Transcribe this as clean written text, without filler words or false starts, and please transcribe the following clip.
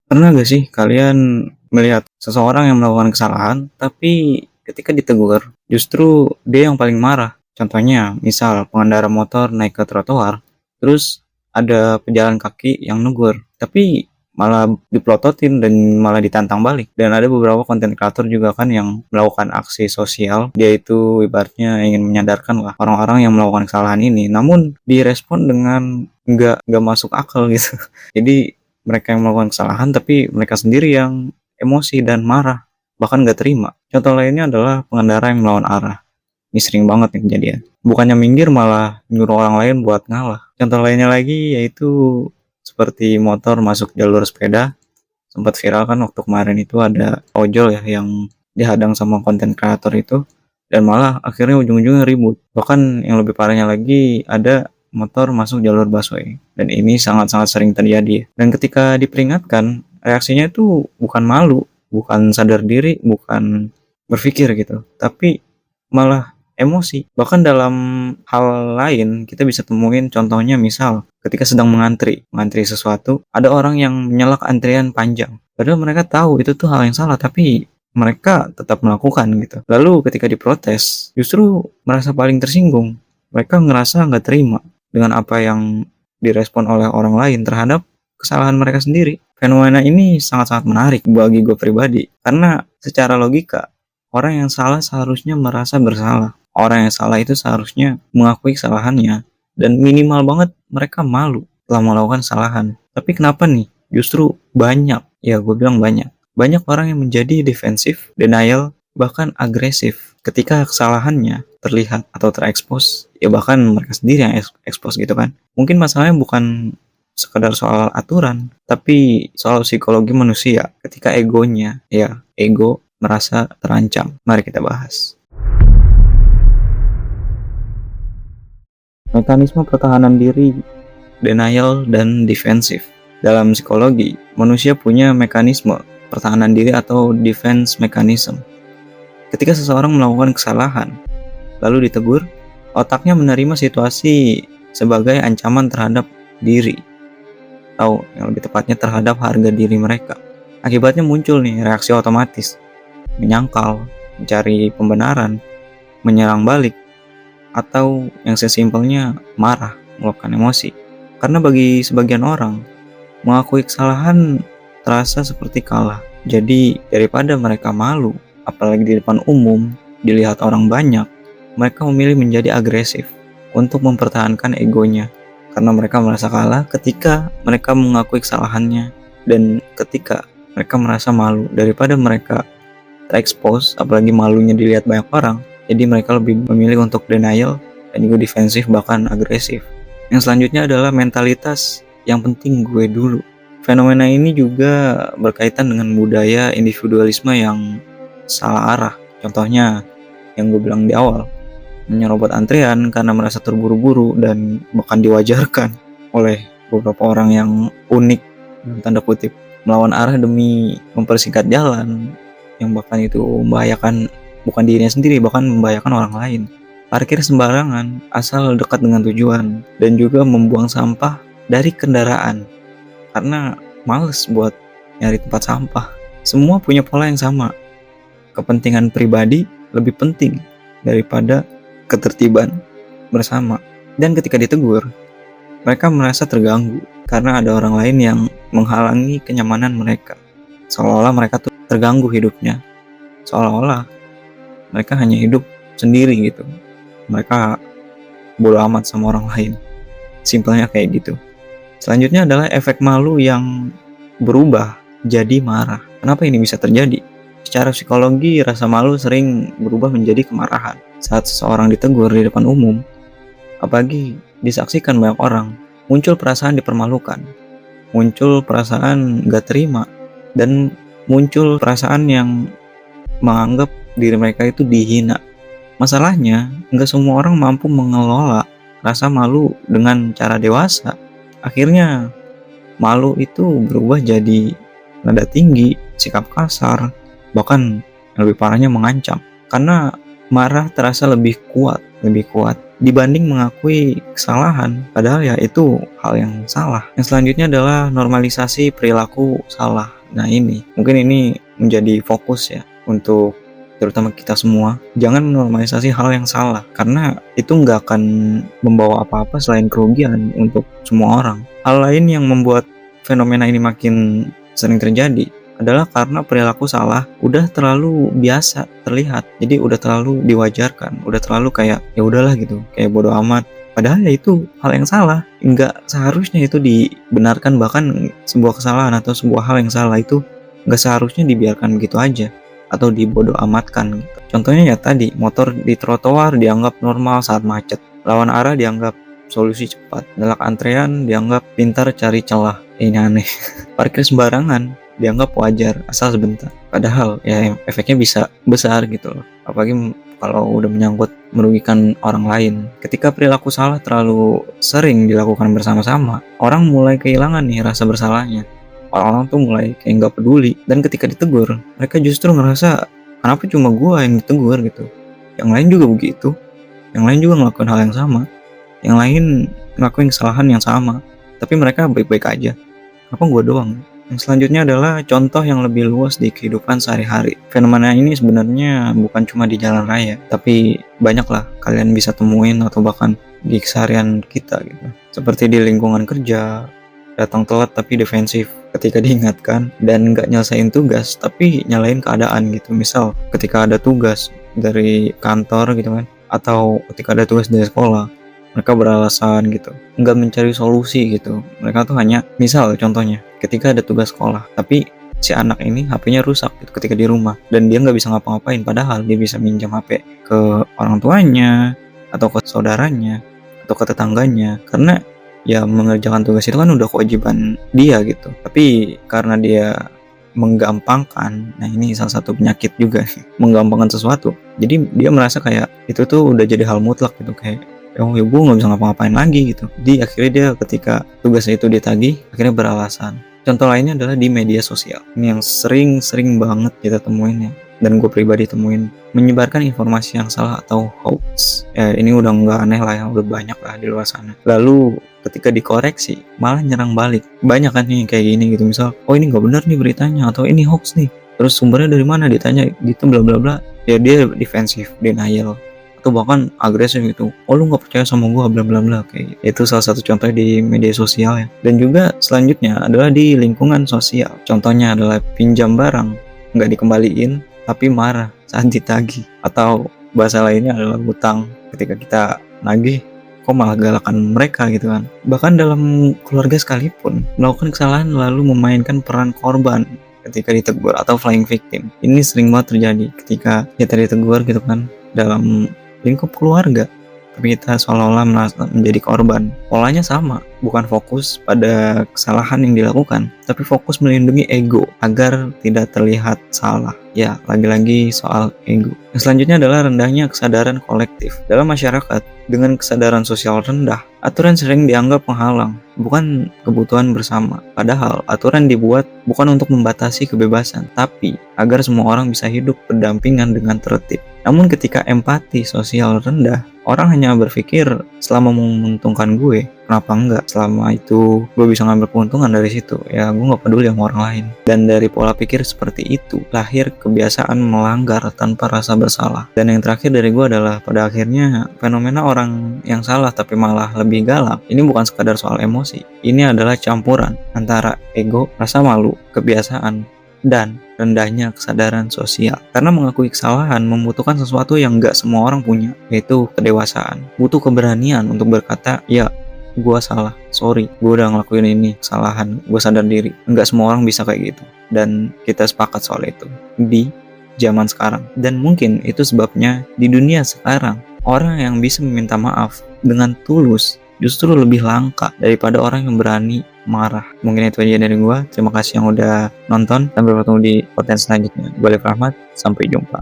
Pernah gak sih kalian melihat seseorang yang melakukan kesalahan, tapi ketika ditegur, justru dia yang paling marah? Contohnya, misal pengendara motor naik ke trotoar, terus ada pejalan kaki yang negur, tapi malah dipelototin dan malah ditantang balik. Dan ada beberapa konten kreator juga kan yang melakukan aksi sosial, dia itu ibaratnya ingin menyadarkan lah orang-orang yang melakukan kesalahan ini, namun direspon dengan nggak masuk akal gitu. Jadi mereka yang melakukan kesalahan tapi mereka sendiri yang emosi dan marah, bahkan gak terima. Contoh lainnya adalah pengendara yang melawan arah. Ini sering banget nih kejadian. Bukannya minggir malah nyuruh orang lain buat ngalah. Contoh lainnya lagi yaitu seperti motor masuk jalur sepeda. Sempat viral kan waktu kemarin itu ada ojol ya yang dihadang sama konten kreator itu, dan malah akhirnya ujung-ujungnya ribut. Bahkan yang lebih parahnya lagi ada motor masuk jalur busway, dan ini sangat-sangat sering terjadi. Dan ketika diperingatkan, reaksinya itu bukan malu, bukan sadar diri, bukan berpikir gitu, tapi malah emosi. Bahkan dalam hal lain kita bisa temuin contohnya, misal ketika sedang mengantri sesuatu, ada orang yang menyelak antrian panjang, padahal mereka tahu itu tuh hal yang salah, tapi mereka tetap melakukan gitu. Lalu ketika diprotes, justru merasa paling tersinggung. Mereka ngerasa nggak terima dengan apa yang direspon oleh orang lain terhadap kesalahan mereka sendiri. Fenomena ini sangat-sangat menarik bagi gue pribadi, karena secara logika, orang yang salah seharusnya merasa bersalah. Orang yang salah itu seharusnya mengakui kesalahannya, dan minimal banget mereka malu telah melakukan kesalahan. Tapi kenapa nih? Justru banyak, ya gue bilang banyak orang yang menjadi defensif, denial, bahkan agresif ketika kesalahannya terlihat atau terekspos, ya bahkan mereka sendiri yang ekspos gitu kan. Mungkin masalahnya bukan sekedar soal aturan, tapi soal psikologi manusia ketika egonya, ya ego merasa terancam. Mari kita bahas. Mekanisme pertahanan diri, denial dan defensif. Dalam psikologi, manusia punya mekanisme pertahanan diri atau defense mechanism. Ketika seseorang melakukan kesalahan, lalu ditegur, otaknya menerima situasi sebagai ancaman terhadap diri, atau yang lebih tepatnya terhadap harga diri mereka. Akibatnya muncul nih reaksi otomatis, menyangkal, mencari pembenaran, menyerang balik, atau yang sesimpelnya marah, meluapkan emosi. Karena bagi sebagian orang, mengakui kesalahan terasa seperti kalah. Jadi daripada mereka malu, apalagi di depan umum, dilihat orang banyak, mereka memilih menjadi agresif untuk mempertahankan egonya. Karena mereka merasa kalah ketika mereka mengakui kesalahannya, dan ketika mereka merasa malu daripada mereka terekspos, apalagi malunya dilihat banyak orang. Jadi mereka lebih memilih untuk denial dan juga defensif, bahkan agresif. Yang selanjutnya adalah mentalitas yang penting gue dulu. Fenomena ini juga berkaitan dengan budaya individualisme yang salah arah. Contohnya yang gue bilang di awal, menyerobot antrian karena merasa terburu-buru dan bahkan diwajarkan oleh beberapa orang yang unik, tanda kutip, melawan arah demi mempersingkat jalan, yang bahkan itu membahayakan bukan dirinya sendiri, bahkan membahayakan orang lain. Parkir sembarangan asal dekat dengan tujuan, dan juga membuang sampah dari kendaraan karena males buat nyari tempat sampah. Semua punya pola yang sama. Kepentingan pribadi lebih penting daripada ketertiban bersama. Dan ketika ditegur, mereka merasa terganggu karena ada orang lain yang menghalangi kenyamanan mereka. Seolah-olah mereka tuh terganggu hidupnya. Seolah-olah mereka hanya hidup sendiri gitu. Mereka bodo amat sama orang lain. Simpelnya kayak gitu. Selanjutnya adalah efek malu yang berubah jadi marah. Kenapa ini bisa terjadi? Secara psikologi, rasa malu sering berubah menjadi kemarahan. Saat seseorang ditegur di depan umum, apalagi disaksikan banyak orang, muncul perasaan dipermalukan, muncul perasaan gak terima, dan muncul perasaan yang menganggap diri mereka itu dihina. Masalahnya, gak semua orang mampu mengelola rasa malu dengan cara dewasa. Akhirnya malu itu berubah jadi nada tinggi, sikap kasar, bahkan yang lebih parahnya mengancam. Karena marah terasa lebih kuat dibanding mengakui kesalahan, padahal ya itu hal yang salah. Yang selanjutnya adalah normalisasi perilaku salah Nah ini, mungkin ini menjadi fokus ya untuk terutama kita semua. Jangan menormalisasi hal yang salah, karena itu nggak akan membawa apa-apa selain kerugian untuk semua orang. Hal lain yang membuat fenomena ini makin sering terjadi adalah karena perilaku salah udah terlalu biasa terlihat. Jadi udah terlalu diwajarkan, udah terlalu kayak ya udahlah gitu, kayak bodo amat. Padahal ya itu hal yang salah, nggak seharusnya itu dibenarkan, bahkan sebuah kesalahan atau sebuah hal yang salah itu nggak seharusnya dibiarkan begitu aja atau dibodoh amatkan gitu. Contohnya ya tadi, motor di trotoar dianggap normal saat macet, lawan arah dianggap solusi cepat, nolak antrean dianggap pintar cari celah. Ini aneh. Parkir sembarangan dianggap wajar asal sebentar. Padahal ya efeknya bisa besar gitu loh. Apalagi kalau udah menyangkut merugikan orang lain. Ketika perilaku salah terlalu sering dilakukan bersama-sama, orang mulai kehilangan nih rasa bersalahnya. Orang-orang tuh mulai kayak nggak peduli, dan ketika ditegur mereka justru ngerasa kenapa cuma gua yang ditegur gitu, yang lain juga begitu, yang lain juga ngelakuin hal yang sama, yang lain ngelakuin kesalahan yang sama, tapi mereka baik-baik aja, kenapa gua doang. Yang selanjutnya adalah contoh yang lebih luas di kehidupan sehari-hari. Fenomena ini sebenarnya bukan cuma di jalan raya, tapi banyaklah kalian bisa temuin atau bahkan di keseharian kita gitu, seperti di lingkungan kerja, datang telat tapi defensif ketika diingatkan, dan nggak nyelesain tugas tapi nyalain keadaan gitu. Misal ketika ada tugas dari kantor gitu kan, atau ketika ada tugas dari sekolah, mereka beralasan gitu, nggak mencari solusi gitu. Mereka tuh hanya, misal contohnya ketika ada tugas sekolah tapi si anak ini HP-nya rusak gitu ketika di rumah, dan dia nggak bisa ngapa-ngapain, padahal dia bisa minjam HP ke orang tuanya atau ke saudaranya atau ke tetangganya, karena ya mengerjakan tugas itu kan udah kewajiban dia gitu. Tapi karena dia menggampangkan, nah ini salah satu penyakit juga, menggampangkan sesuatu, jadi dia merasa kayak itu tuh udah jadi hal mutlak gitu, kayak oh ya gue nggak bisa ngapa-ngapain lagi gitu. Jadi akhirnya dia ketika tugasnya itu ditagih akhirnya beralasan. Contoh lainnya adalah di media sosial, ini yang sering banget kita temuin ya, dan gue pribadi temuin, menyebarkan informasi yang salah atau hoax. Ya ini udah nggak aneh lah ya, udah banyak lah di luar sana. Lalu ketika dikoreksi malah nyerang balik. Banyak kan nih kayak gini gitu, misal oh ini nggak benar nih beritanya, atau ini hoax nih, terus sumbernya dari mana ditanya gitu, bla bla bla. Ya dia defensif, denial, atau bahkan agresif gitu, oh lu nggak percaya sama gua, bla bla bla. Kayak itu salah satu contoh di media sosial ya. Dan juga selanjutnya adalah di lingkungan sosial. Contohnya adalah pinjam barang nggak dikembaliin tapi marah saat ditagih, atau bahasa lainnya adalah hutang. Ketika kita nagih kok malah galakan mereka gitu kan. Bahkan dalam keluarga sekalipun melakukan kesalahan lalu memainkan peran korban ketika ditegur atau flying victim. Ini sering banget terjadi ketika kita ditegur gitu kan dalam lingkup keluarga, tapi kita seolah-olah menjadi korban. Polanya sama, bukan fokus pada kesalahan yang dilakukan, tapi fokus melindungi ego agar tidak terlihat salah. Ya, lagi-lagi soal ego. Yang selanjutnya adalah rendahnya kesadaran kolektif. Dalam masyarakat dengan kesadaran sosial rendah, aturan sering dianggap penghalang, bukan kebutuhan bersama. Padahal aturan dibuat bukan untuk membatasi kebebasan, tapi agar semua orang bisa hidup berdampingan dengan tertib. Namun ketika empati sosial rendah, orang hanya berpikir selama menguntungkan gue, kenapa enggak? Selama itu gue bisa ngambil keuntungan dari situ, ya gue gak peduli sama orang lain. Dan dari pola pikir seperti itu lahir kebiasaan melanggar tanpa rasa bersalah. Dan yang terakhir dari gue adalah pada akhirnya fenomena orang yang salah tapi malah lebih galak. Ini bukan sekadar soal emosi, ini adalah campuran antara ego, rasa malu, kebiasaan, dan rendahnya kesadaran sosial. Karena mengakui kesalahan membutuhkan sesuatu yang gak semua orang punya, yaitu kedewasaan. Butuh keberanian untuk berkata, ya gue salah, sorry, gue udah ngelakuin ini, kesalahan, gue sadar diri. Gak semua orang bisa kayak gitu, dan kita sepakat soal itu di zaman sekarang. Dan mungkin itu sebabnya di dunia sekarang orang yang bisa meminta maaf dengan tulus justru lebih langka daripada orang yang berani marah. Mungkin itu aja dari gua. Terima kasih yang udah nonton. Sampai bertemu di konten selanjutnya. Gue Alif Rahmat. Sampai jumpa.